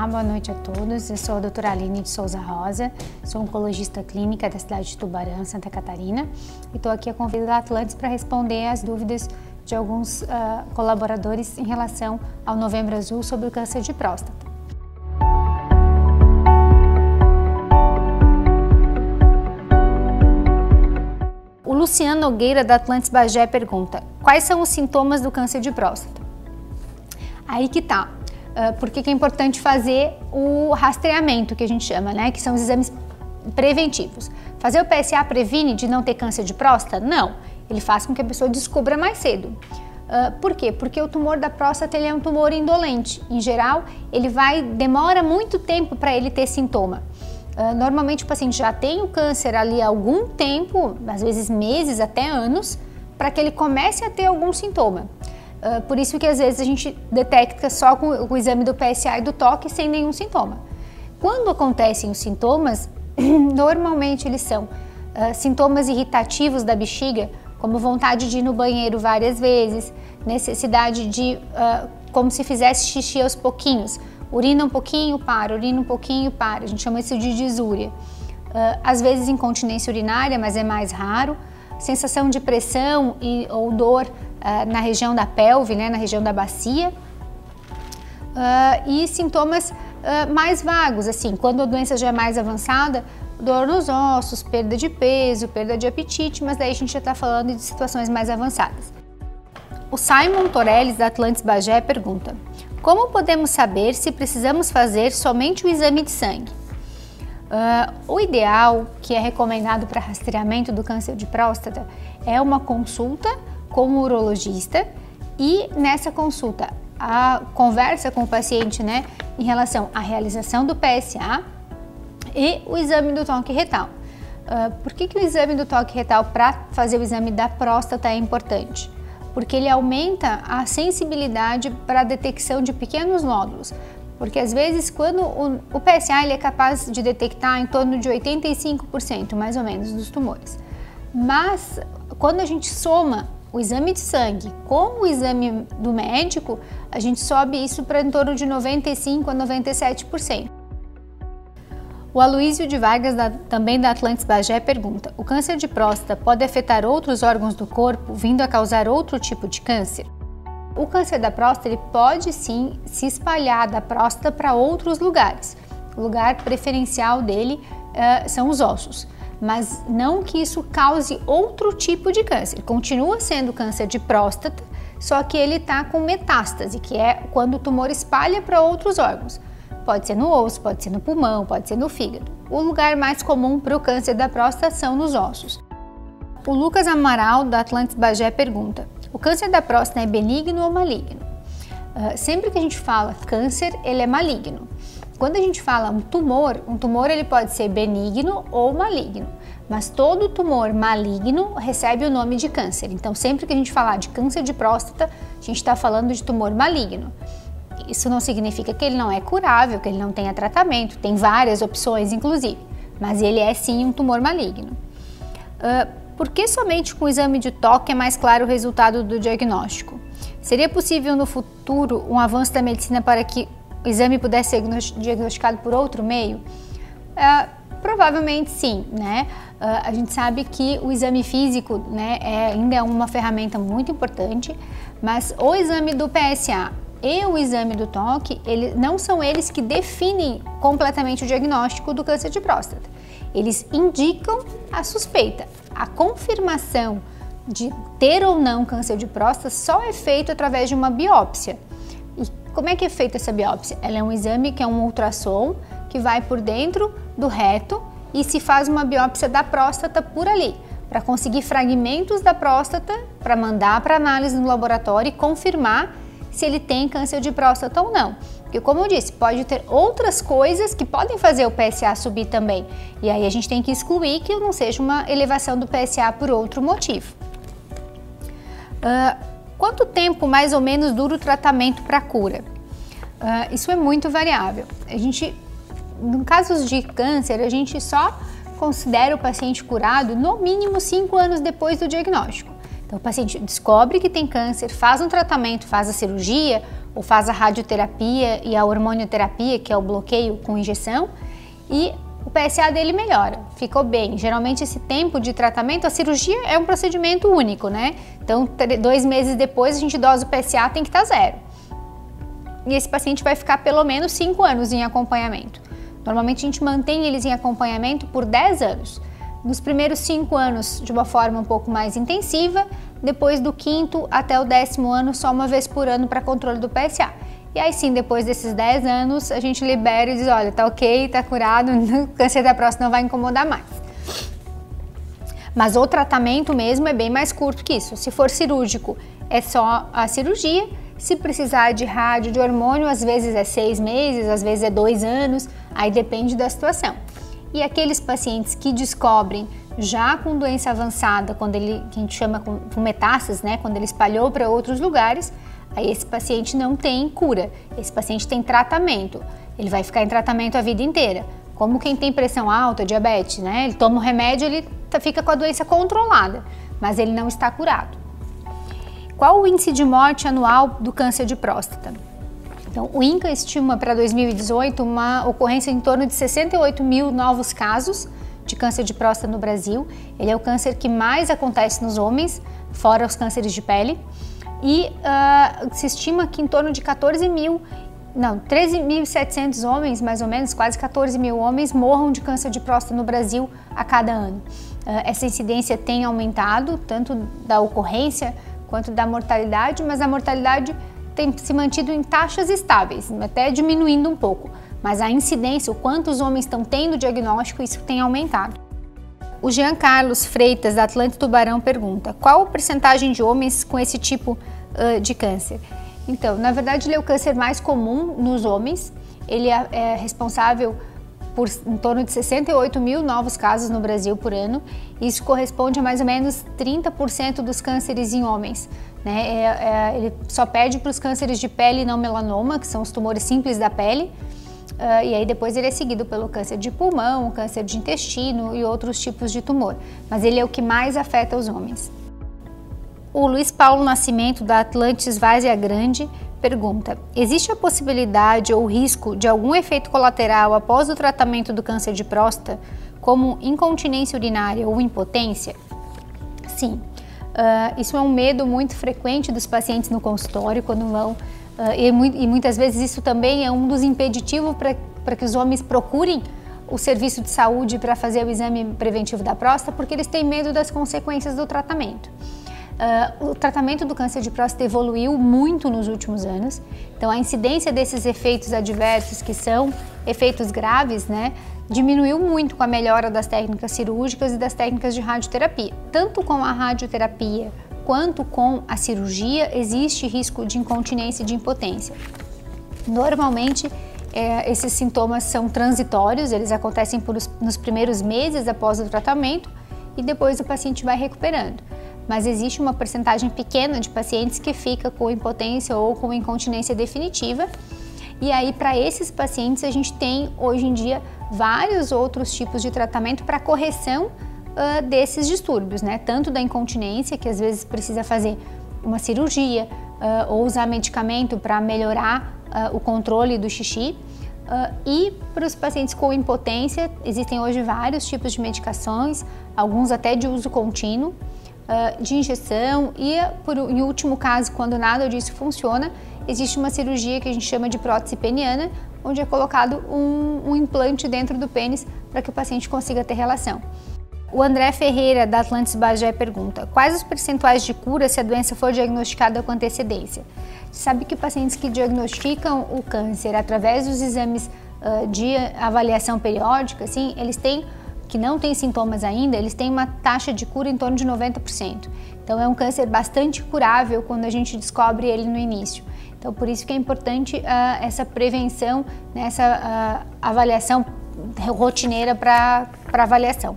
Olá, boa noite a todos. Eu sou a doutora Aline de Souza Rosa, sou oncologista clínica da cidade de Tubarão, Santa Catarina, e estou aqui a convite da Atlantis para responder às dúvidas de alguns colaboradores em relação ao Novembro Azul sobre o câncer de próstata. O Luciano Nogueira, da Atlantis Bagé, pergunta: quais são os sintomas do câncer de próstata? Aí que tá. Por que é importante fazer o rastreamento, que a gente chama, né? Que são os exames preventivos. Fazer o PSA previne de não ter câncer de próstata? Não. Ele faz com que a pessoa descubra mais cedo. Por quê? Porque o tumor da próstata ele é um tumor indolente. Em geral, ele demora muito tempo para ele ter sintoma. Normalmente o paciente já tem o câncer ali há algum tempo, às vezes meses até anos, para que ele comece a ter algum sintoma. Por isso que às vezes a gente detecta só com o exame do PSA e do toque sem nenhum sintoma. Quando acontecem os sintomas, normalmente eles são sintomas irritativos da bexiga, como vontade de ir no banheiro várias vezes, necessidade de, como se fizesse xixi aos pouquinhos, urina um pouquinho, para, urina um pouquinho, para, a gente chama isso de disúria. Às vezes incontinência urinária, mas é mais raro, sensação de pressão ou dor na região da pelve, né, na região da bacia, e sintomas mais vagos, assim, quando a doença já é mais avançada, dor nos ossos, perda de peso, perda de apetite, mas daí a gente já está falando de situações mais avançadas. O Simon Torelles, da Atlantis Bagé, pergunta: como podemos saber se precisamos fazer somente o exame de sangue? O ideal, que é recomendado para rastreamento do câncer de próstata, é uma consulta com o urologista e nessa consulta a conversa com o paciente, né, em relação à realização do PSA e o exame do toque retal. Por que o exame do toque retal para fazer o exame da próstata é importante? Porque ele aumenta a sensibilidade para a detecção de pequenos nódulos. Porque às vezes quando o PSA ele é capaz de detectar em torno de 85% mais ou menos dos tumores. Mas quando a gente soma o exame de sangue com o exame do médico, a gente sobe isso para em torno de 95% a 97%. O Aloísio de Vargas, também da Atlantis Bagé, pergunta: o câncer de próstata pode afetar outros órgãos do corpo, vindo a causar outro tipo de câncer? O câncer da próstata ele pode sim se espalhar da próstata para outros lugares. O lugar preferencial dele são os ossos, mas não que isso cause outro tipo de câncer. Continua sendo câncer de próstata, só que ele está com metástase, que é quando o tumor espalha para outros órgãos. Pode ser no osso, pode ser no pulmão, pode ser no fígado. O lugar mais comum para o câncer da próstata são nos ossos. O Lucas Amaral, da Atlantis Bagé, pergunta: o câncer da próstata é benigno ou maligno? Sempre que a gente fala câncer, ele é maligno. Quando a gente fala um tumor ele pode ser benigno ou maligno, mas todo tumor maligno recebe o nome de câncer. Então, sempre que a gente falar de câncer de próstata, a gente está falando de tumor maligno. Isso não significa que ele não é curável, que ele não tenha tratamento, tem várias opções inclusive, mas ele é sim um tumor maligno. Por que somente com o exame de toque é mais claro o resultado do diagnóstico? Seria possível no futuro um avanço da medicina para que o exame pudesse ser diagnosticado por outro meio? Provavelmente sim, né? A gente sabe que o exame físico, né, ainda é uma ferramenta muito importante, mas o exame do PSA e o exame do toque, não são eles que definem completamente o diagnóstico do câncer de próstata. Eles indicam a suspeita. A confirmação de ter ou não câncer de próstata só é feito através de uma biópsia. E como é que é feita essa biópsia? Ela é um exame que é um ultrassom que vai por dentro do reto e se faz uma biópsia da próstata por ali, para conseguir fragmentos da próstata para mandar para análise no laboratório e confirmar se ele tem câncer de próstata ou não. Porque, como eu disse, pode ter outras coisas que podem fazer o PSA subir também. E aí a gente tem que excluir que não seja uma elevação do PSA por outro motivo. Quanto tempo mais ou menos dura o tratamento para cura? Isso é muito variável. Em casos de câncer, a gente só considera o paciente curado no mínimo 5 anos depois do diagnóstico. Então, o paciente descobre que tem câncer, faz um tratamento, faz a cirurgia ou faz a radioterapia e a hormonioterapia, que é o bloqueio com injeção, e o PSA dele melhora, ficou bem. Geralmente esse tempo de tratamento, a cirurgia é um procedimento único, né? Então 2 meses depois a gente dosa o PSA, tem que estar 0. E esse paciente vai ficar pelo menos 5 anos em acompanhamento. Normalmente a gente mantém eles em acompanhamento por 10 anos. Nos primeiros 5 anos de uma forma um pouco mais intensiva, depois do 5º até o 10º ano só uma vez por ano para controle do PSA. E aí sim, depois desses 10 anos, a gente libera e diz, olha, tá ok, tá curado, o câncer da próstata não vai incomodar mais. Mas o tratamento mesmo é bem mais curto que isso. Se for cirúrgico, é só a cirurgia. Se precisar de rádio, de hormônio, às vezes é 6 meses, às vezes é 2 anos, aí depende da situação. E aqueles pacientes que descobrem já com doença avançada, quando ele, que a gente chama com metástases, né, quando ele espalhou para outros lugares, aí esse paciente não tem cura, esse paciente tem tratamento, ele vai ficar em tratamento a vida inteira. Como quem tem pressão alta, diabetes, né, ele toma o remédio, ele fica com a doença controlada, mas ele não está curado. Qual o índice de morte anual do câncer de próstata? Então, o INCA estima para 2018 uma ocorrência em torno de 68 mil novos casos de câncer de próstata no Brasil. Ele é o câncer que mais acontece nos homens, fora os cânceres de pele. E se estima que em torno de 13.700 homens, mais ou menos, quase 14 mil homens, morram de câncer de próstata no Brasil a cada ano. Essa incidência tem aumentado, tanto da ocorrência quanto da mortalidade, mas a mortalidade tem se mantido em taxas estáveis, até diminuindo um pouco. Mas a incidência, o quanto os homens estão tendo diagnóstico, isso tem aumentado. O Jean Carlos Freitas, da Atlântico Tubarão, pergunta: qual a percentagem de homens com esse tipo de câncer? Então, na verdade, ele é o câncer mais comum nos homens. Ele é responsável por em torno de 68 mil novos casos no Brasil por ano. Isso corresponde a mais ou menos 30% dos cânceres em homens, né? Ele só perde para os cânceres de pele e não melanoma, que são os tumores simples da pele. E aí depois ele é seguido pelo câncer de pulmão, câncer de intestino e outros tipos de tumor. Mas ele é o que mais afeta os homens. O Luiz Paulo Nascimento, da Atlantis Várzea Grande, pergunta: existe a possibilidade ou risco de algum efeito colateral após o tratamento do câncer de próstata, como incontinência urinária ou impotência? Sim, isso é um medo muito frequente dos pacientes no consultório quando vão, e muitas vezes isso também é um dos impeditivos para que os homens procurem o serviço de saúde para fazer o exame preventivo da próstata, porque eles têm medo das consequências do tratamento. O tratamento do câncer de próstata evoluiu muito nos últimos anos, então a incidência desses efeitos adversos, que são efeitos graves, né, diminuiu muito com a melhora das técnicas cirúrgicas e das técnicas de radioterapia. Tanto com a radioterapia quanto com a cirurgia existe risco de incontinência e de impotência. Normalmente esses sintomas são transitórios, eles acontecem nos primeiros meses após o tratamento e depois o paciente vai recuperando. Mas existe uma porcentagem pequena de pacientes que fica com impotência ou com incontinência definitiva. E aí, para esses pacientes, a gente tem hoje em dia vários outros tipos de tratamento para correção desses distúrbios, né? Tanto da incontinência, que às vezes precisa fazer uma cirurgia ou usar medicamento para melhorar o controle do xixi. E para os pacientes com impotência, existem hoje vários tipos de medicações, alguns até de uso contínuo, de injeção e, em último caso, quando nada disso funciona, existe uma cirurgia que a gente chama de prótese peniana, onde é colocado um implante dentro do pênis para que o paciente consiga ter relação. O André Ferreira, da Atlantis Bagé, pergunta: quais os percentuais de cura se a doença for diagnosticada com antecedência? Você sabe que pacientes que diagnosticam o câncer através dos exames de avaliação periódica, assim, eles têm, que não têm sintomas ainda, eles têm uma taxa de cura em torno de 90%. Então é um câncer bastante curável quando a gente descobre ele no início. Então por isso que é importante essa prevenção, essa avaliação rotineira para avaliação.